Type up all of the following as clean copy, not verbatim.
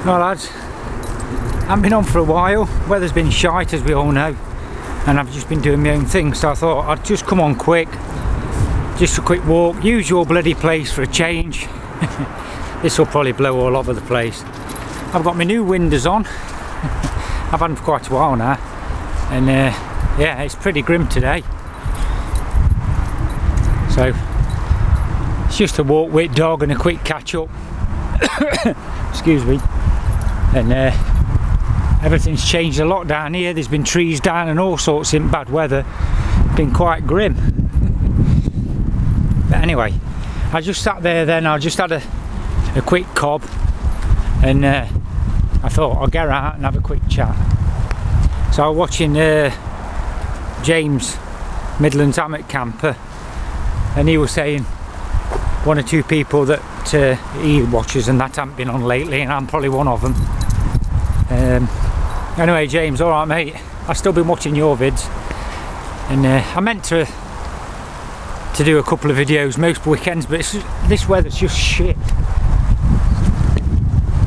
Well lads, I've been on for a while, weather's been shite as we all know, and I've just been doing my own thing, so I thought I'd just come on quick, just a quick walk, usual bloody place for a change. This will probably blow all over the place. I've got my new windows on, I've had them for quite a while now, and yeah, it's pretty grim today. So, it's just a walk with dog and a quick catch up. Excuse me. And everything's changed a lot down here. There's been trees down and all sorts in bad weather. Been quite grim. But anyway, I just sat there then, I just had a quick cob, and I thought I'll get out and have a quick chat. So I was watching James, Midlands Hammock Camper, and he was saying one or two people that he watches and that haven't been on lately, and I'm probably one of them. Anyway, James, alright mate, I've still been watching your vids, and I meant to do a couple of videos most weekends, but this weather's just shit.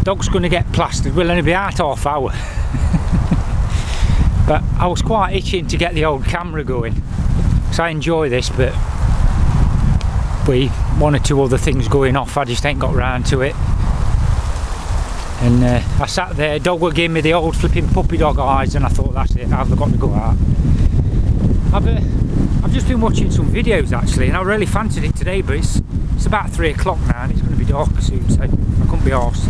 Dog's going to get plastered, we'll only be out half hour. But I was quite itching to get the old camera going, because I enjoy this, but with one or two other things going off, I just ain't got round to it. And I sat there, dog were giving me the old flipping puppy dog eyes, and I thought, that's it, I've got to go out. I've just been watching some videos actually, and I really fancied it today, but it's about 3 o'clock now and it's going to be dark soon, so I couldn't be arsed.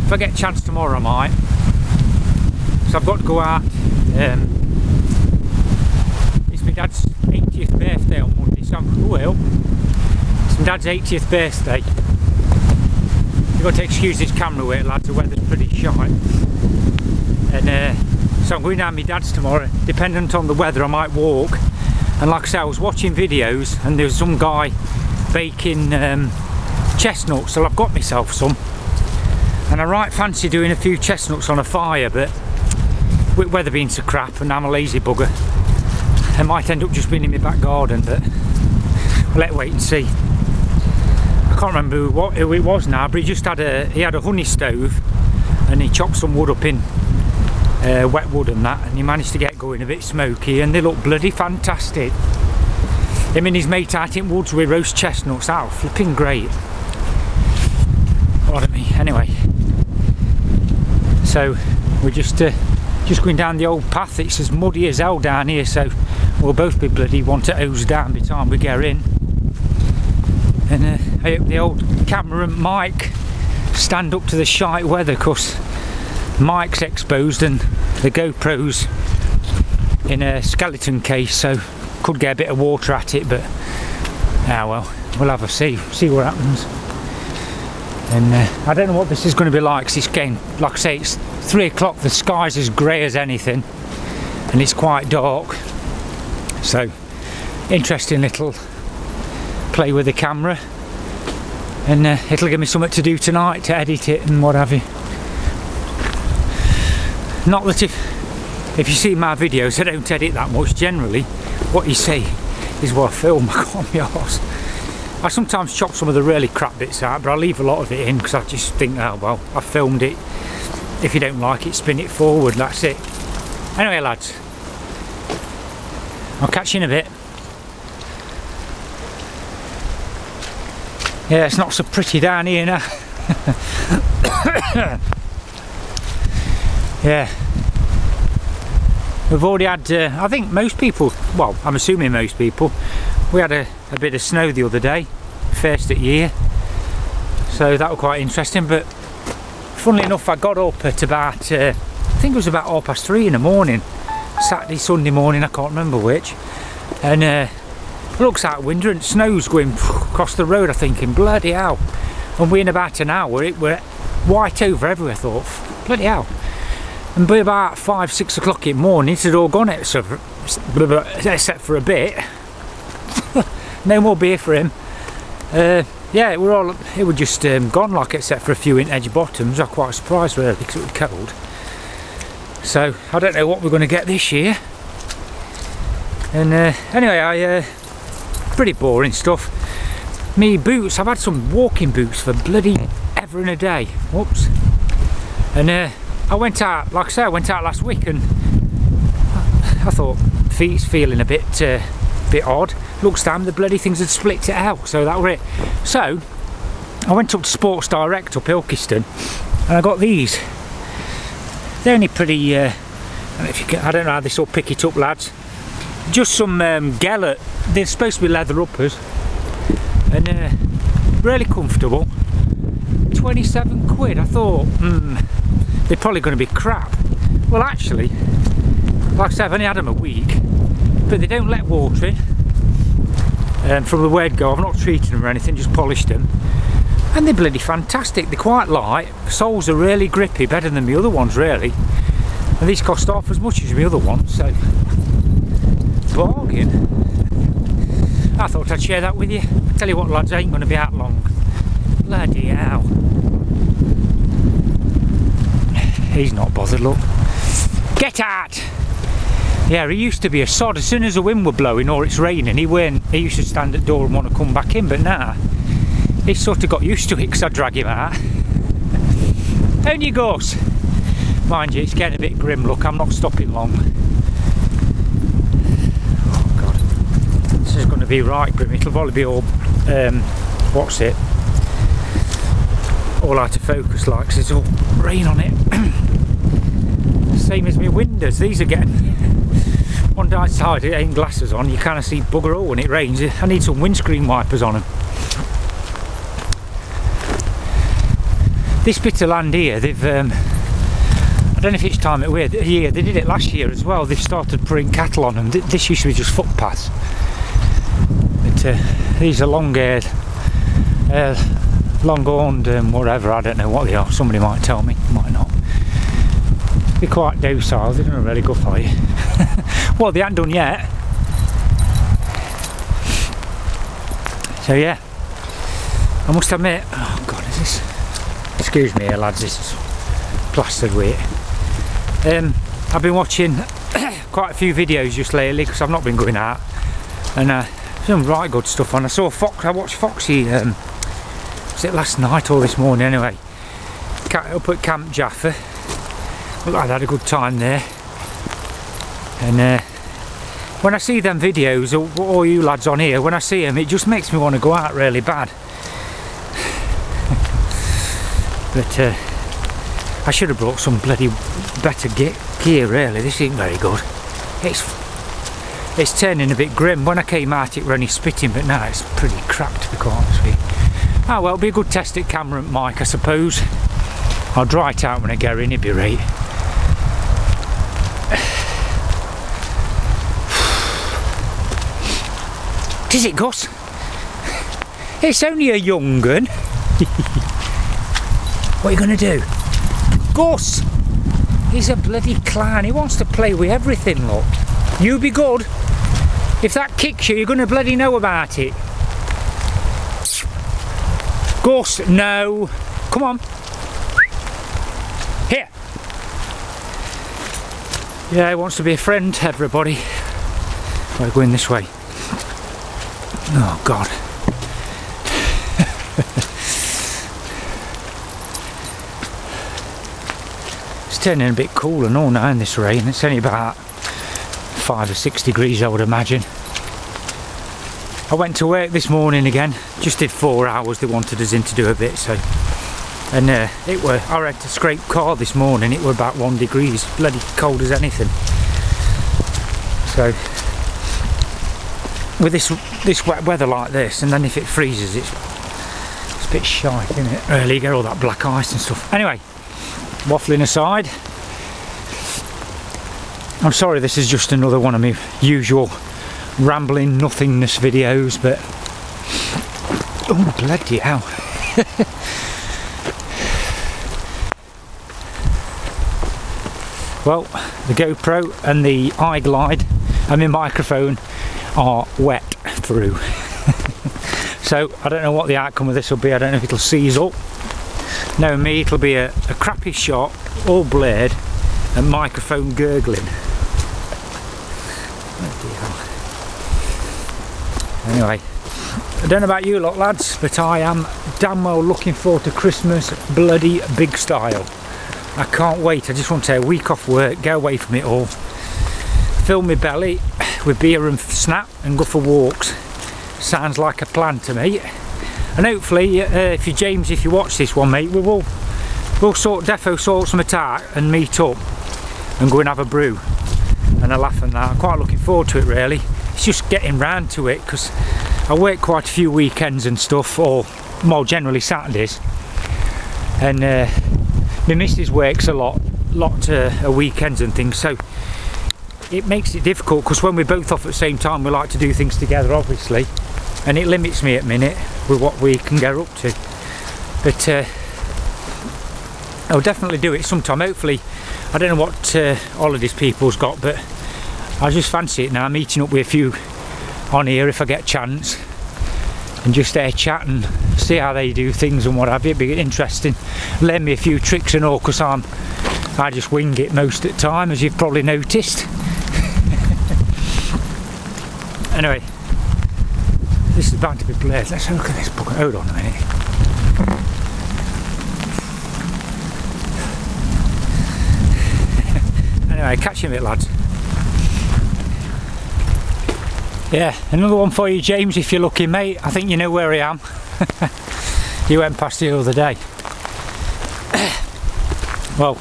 If I get a chance tomorrow I might. So I've got to go out. It's my dad's 80th birthday on Monday, so it's my dad's 80th birthday. You've got to excuse this camera weight lads, the weather's pretty shite. And so I'm going down my dad's tomorrow. Dependent on the weather I might walk. And like I said, I was watching videos and there was some guy baking chestnuts, so I've got myself some. And I right fancy doing a few chestnuts on a fire, but with weather being so crap and I'm a lazy bugger, it might end up just being in my back garden, but let's wait and see. I can't remember who it was now, but he had a honey stove and he chopped some wood up in wet wood and that, and he managed to get going a bit smoky, and they look bloody fantastic. Him and his mate out in woods with roast chestnuts, that was flipping great. Pardon me. Anyway, so we're just going down the old path. It's as muddy as hell down here, so we'll both be bloody want to hose down by the time we get in. And I hope the old camera and mic stand up to the shite weather, because mic's exposed and the GoPro's in a skeleton case, so could get a bit of water at it, but well, we'll have a see what happens. And I don't know what this is going to be like, 'cause it's getting, like I say, it's 3 o'clock, the sky's as grey as anything and it's quite dark, so interesting little play with the camera, and it'll give me something to do tonight, to edit it and what have you. Not that if you see my videos, I don't edit that much. Generally what you see is what I film. I can't be arsed. I sometimes chop some of the really crap bits out, but I leave a lot of it in because I just think, oh well, I filmed it, if you don't like it, spin it forward, that's it. Anyway lads, I'll catch you in a bit. Yeah, it's not so pretty down here now. Yeah, we've already had, I think most people, well, I'm assuming most people, we had a bit of snow the other day, first at year, so that was quite interesting. But funnily enough, I got up at about, I think it was about 3:30 in the morning, Saturday, Sunday morning, I can't remember which, and looks out window and snow's going across the road. I'm thinking, bloody hell, and we're in about an hour, it were white over everywhere. I thought, bloody hell. And by about 5-6 o'clock in the morning, it had all gone, except for a bit. No more beer for him. Yeah, it were just gone, like, except for a few edge bottoms. I'm quite surprised really, because it was cold. So I don't know what we're going to get this year. And anyway, pretty boring stuff. Me boots, I've had some walking boots for bloody ever and a day. Whoops. And I went out, like I say, I went out last week and I thought feet's feeling a bit odd. Looks damn, the bloody things had split it out, so that was it. So I went up to Sports Direct up Ilkeston and I got these. They're only pretty, I don't know how this will pick it up, lads. Just some Gellert, they're supposed to be leather uppers, and really comfortable. 27 quid, I thought, they're probably going to be crap. Well actually, like I said, I've only had them a week, but they don't let water in. From the word go, I've not treated them or anything, just polished them. And they're bloody fantastic, they're quite light, the soles are really grippy, better than the other ones really. And these cost half as much as the other ones, so bargain. I thought I'd share that with you. I tell you what lads, I ain't going to be out long. Bloody hell. He's not bothered, look. Get out! Yeah, he used to be a sod. As soon as the wind were blowing or it's raining, he used to stand at the door and want to come back in, but now he sort of got used to it because I drag him out. Down you goes. Mind you, it's getting a bit grim, look, I'm not stopping long. Oh god, this is going to be right grim. It'll probably be all, what's it? All out of focus like, because there's all rain on it. Same as my windows, these are getting on the side, it ain't glasses on, you can't see bugger all when it rains. I need some windscreen wipers on them. This bit of land here, they've, I don't know if it's time of year, they did it last year as well, they've started putting cattle on them. This used to be just footpaths. But these are long-haired, long-horned, whatever, I don't know what they are, somebody might tell me, might not. They're quite docile, they don't really go for you. Well, they haven't done yet. So yeah, I must admit, oh god, is this, excuse me here lads, this is plastered with it. I've been watching quite a few videos just lately because I've not been going out, and some right good stuff on. I watched Foxy, was it last night or this morning anyway, up at Camp Jaffa. Well, I had a good time there, and when I see them videos, or all you lads on here, when I see them, it just makes me want to go out really bad. But I should have brought some bloody better gear really. This ain't very good. It's turning a bit grim. When I came out it were only spitting, but now it's pretty crap to be quite honest with you. Oh well, it'll be a good test at camera and mic I suppose. I'll dry it out when I get in, it'll be right. Is it, Gus? It's only a young gun. What are you going to do? Gus! He's a bloody clown. He wants to play with everything, look. You be good. If that kicks you, you're going to bloody know about it. Gus, no. Come on. Here. Yeah, he wants to be a friend, everybody. We're going this way. Oh god. It's turning a bit cool and all now in this rain. It's only about 5 or 6 degrees I would imagine. I went to work this morning again, just did 4 hours. They wanted us in to do a bit, so, and I had to scrape car this morning. It were about 1 degree, bloody cold as anything. So with this wet weather like this, and then if it freezes, it's a bit shite, isn't it? Really, you get all that black ice and stuff. Anyway, waffling aside, I'm sorry this is just another one of my usual rambling nothingness videos, but oh bloody hell. Well, the GoPro and the iGlide and my microphone are wet through. So I don't know what the outcome of this will be. I don't know if it'll seize up. Knowing me, it'll be a crappy shot, all blurred, and microphone gurgling. Anyway, I don't know about you lot lads, but I am damn well looking forward to Christmas bloody big style. I can't wait. I just want to take a week off work, go away from it all, fill my belly with beer and snap and go for walks. Sounds like a plan to me. And hopefully, if you James, if you watch this one, mate, we'll defo sort some attack and meet up and go and have a brew and a laugh and that. I'm quite looking forward to it, really. It's just getting round to it because I work quite a few weekends and stuff, or more generally Saturdays, and my missus works a lot weekends and things, so it makes it difficult because when we're both off at the same time we like to do things together, obviously, and it limits me at the minute with what we can get up to. But I'll definitely do it sometime. Hopefully, I don't know what holidays people's got, but I just fancy it now, meeting up with a few on here if I get a chance, and just chat and see how they do things and what have you. It'd be interesting. Learn me a few tricks and all, because I just wing it most of the time, as you've probably noticed. Anyway, this is about to be blurred. Let's have a look at this book. Hold on a minute. Anyway, catch you in a bit, lads. Yeah, another one for you, James, if you're looking, mate. I think you know where I am. You went past the other day. Well,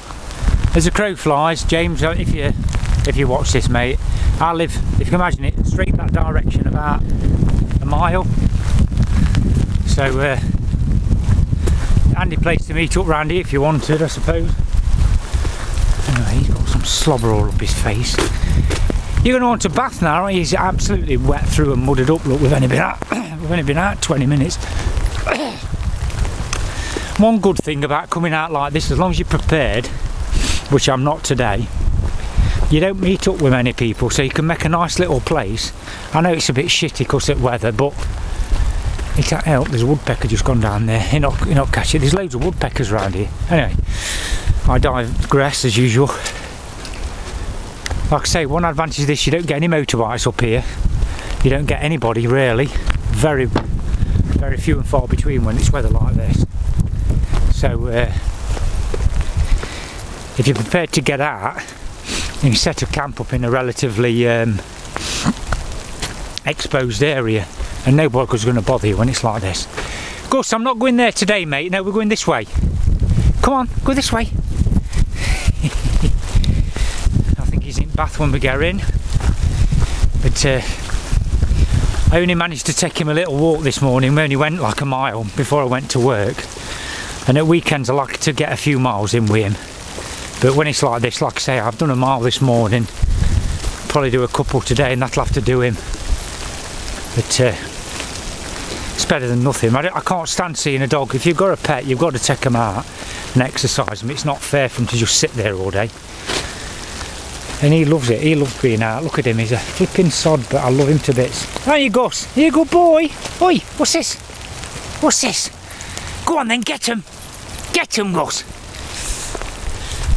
as a crow flies, James, if you watch this, mate, I live, if you can imagine it, straight that direction about a mile. So handy place to meet up round here if you wanted, I suppose. Anyway, he's got some slobber all up his face. You're going to want a bath now, aren't you? He's absolutely wet through and mudded up. Look, we've only been out 20 minutes. One good thing about coming out like this, as long as you're prepared, which I'm not today, you don't meet up with many people, so you can make a nice little place. I know it's a bit shitty because of weather, but it can't help. There's a woodpecker just gone down there. You're not catching. There's loads of woodpeckers around here. Anyway, I digress as usual. Like I say, one advantage of this, you don't get any motorbikes up here. You don't get anybody really. Very, very few and far between when it's weather like this. So if you're prepared to get out, you can set a camp up in a relatively exposed area, and nobody's going to bother you when it's like this. Gus, I'm not going there today, mate. No, we're going this way. Come on, go this way. He's in Bath when we get in, but I only managed to take him a little walk this morning. We only went like a mile before I went to work, and at weekends I like to get a few miles in with him, but when it's like this, like I say, I've done a mile this morning, probably do a couple today, and that'll have to do him. But it's better than nothing. I can't stand seeing a dog. If you've got a pet, you've got to take them out and exercise them. It's not fair for them to just sit there all day. And he loves it. He loves being out. Look at him. He's a flipping sod, but I love him to bits. There you go. Here you go, boy. Oi, what's this? What's this? Go on then, get him. Get him, Gus.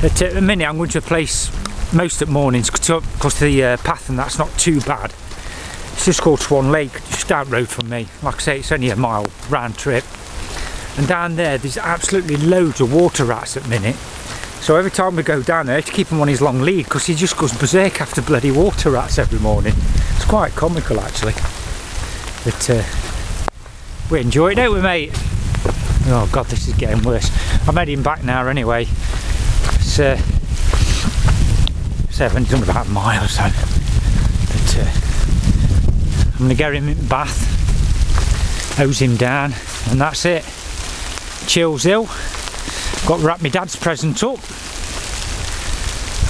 But at the minute, I'm going to a place most at mornings because the path and that's not too bad. It's just called Swan Lake, just down the road from me. Like I say, it's only a mile round trip. And down there's absolutely loads of water rats at the minute. So every time we go down there, I have to keep him on his long lead because he just goes berserk after bloody water rats every morning. It's quite comical, actually. But we enjoy it, don't we, mate? Oh God, this is getting worse. I'm heading back now anyway. It's I've only done about a mile or so. But I'm going to get him in Bath, hose him down, and that's it. Chill's ill. Got to wrap my dad's present up.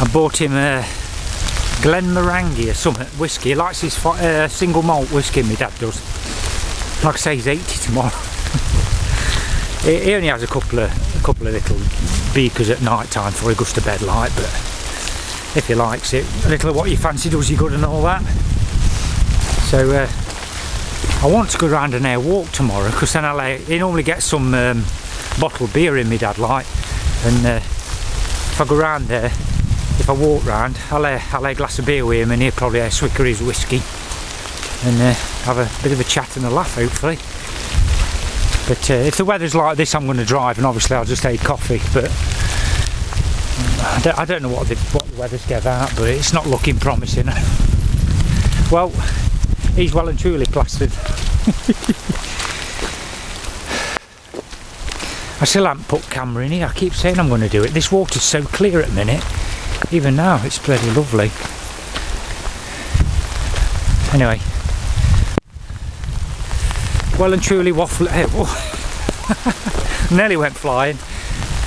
I bought him a Glenmorangie or something whiskey. He likes his single malt whiskey, my dad does. Like I say, he's 80 tomorrow. He only has a couple of little beakers at night time before he goes to bed, like. But if he likes it, a little of what you fancy does you good and all that. So I want to go round an air walk tomorrow because then he normally gets some bottled beer in, me dad, like, and if I go round there, if I walk round, I'll lay a glass of beer with him and he'll probably swicker his whiskey and have a bit of a chat and a laugh, hopefully. But if the weather's like this, I'm going to drive, and obviously I'll just take coffee. But I don't know what the weather's gave out, but it's not looking promising. Well, he's well and truly plastered. I still haven't put camera in here. I keep saying I'm going to do it. This water's so clear at the minute. Even now, it's bloody lovely. Anyway, well and truly waffle. Nearly went flying.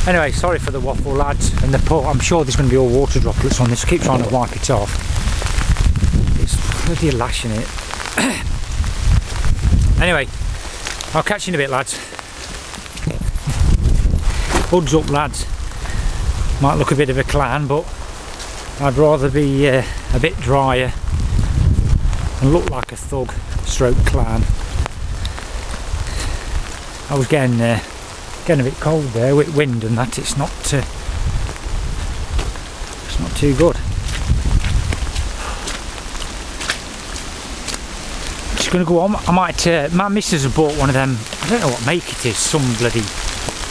Anyway, sorry for the waffle, lads, and the pot. I'm sure there's going to be all water droplets on this. Keep trying to wipe it off. It's bloody lashing it. Anyway, I'll catch you in a bit, lads. Hoods up, lads. Might look a bit of a clown, but I'd rather be a bit drier and look like a thug stroke clown. I was getting a bit cold there with wind and that. It's not too good. Just gonna go on. I might. My missus has bought one of them. I don't know what make it is. Some bloody.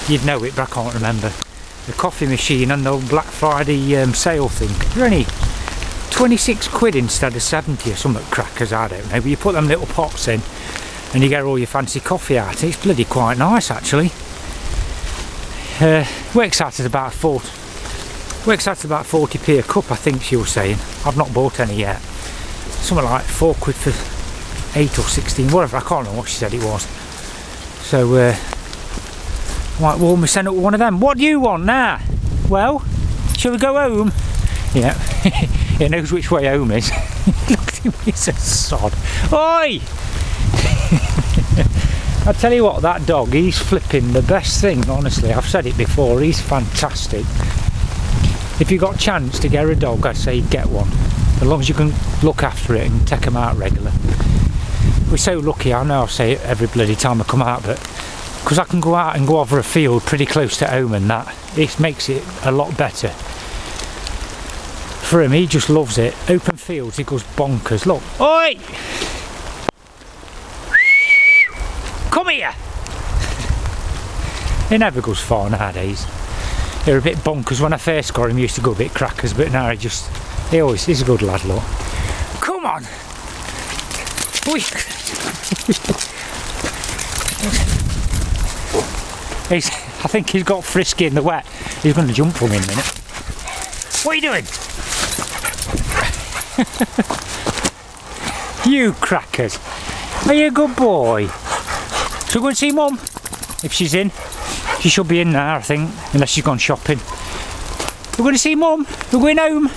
You'd know it, but I can't remember. The coffee machine and the Black Friday sale thing. They're only 26 quid instead of 70 or something crackers. I don't know. But you put them little pots in, and you get all your fancy coffee out. It's bloody quite nice actually. Works out at about 40p a cup, I think she was saying. I've not bought any yet. Something like 4 quid for 8 or 16, whatever. I can't remember what she said it was. So I might warm my son up with one of them. What do you want now? Well, shall we go home? Yeah, he knows which way home is. Look at him, he's a sod. Oi! I tell you what, that dog, he's flipping the best thing, honestly. I've said it before, he's fantastic. If you got a chance to get a dog, I'd say get one. As long as you can look after it and take them out regular. We're so lucky, I know I say it every bloody time I come out, but because I can go out and go over a field pretty close to home and that, it makes it a lot better. For him, he just loves it. Open fields, he goes bonkers. Look, oi! Come here! He never goes far nowadays. They're a bit bonkers. When I first got him, he used to go a bit crackers, but now he's a good lad, look. Come on! Oi! I think he's got frisky in the wet. He's going to jump for me in a minute. What are you doing? You crackers! Are you a good boy? So go and see Mum, if she's in. She should be in now, I think, unless she's gone shopping. We're going to see Mum. We're going home.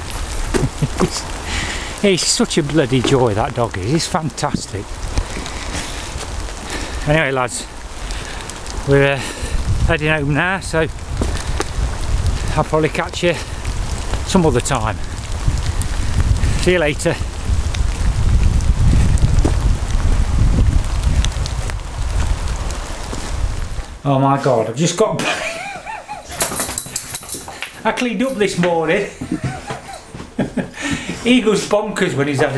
He's such a bloody joy, that dog is. He's fantastic. Anyway, lads, we're heading home now, so I'll probably catch you some other time. See you later. Oh my God, I've just got I cleaned up this morning. He goes bonkers when he's had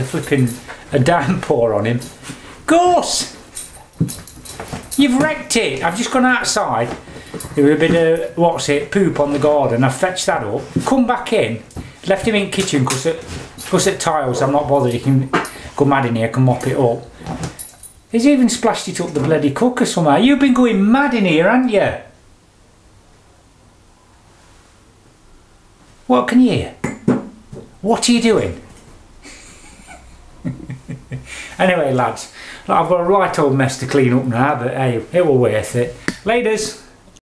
a downpour on him. Goose! You've wrecked it. I've just gone outside. There was a bit of, poop on the garden. I fetched that up, come back in, left him in the kitchen because at tiles, I'm not bothered, he can go mad in here, can mop it up. He's even splashed it up the bloody cooker somehow. You've been going mad in here, haven't you? What can you hear? What are you doing? Anyway, lads, I've got a right old mess to clean up now, but hey, it was worth it. Laters!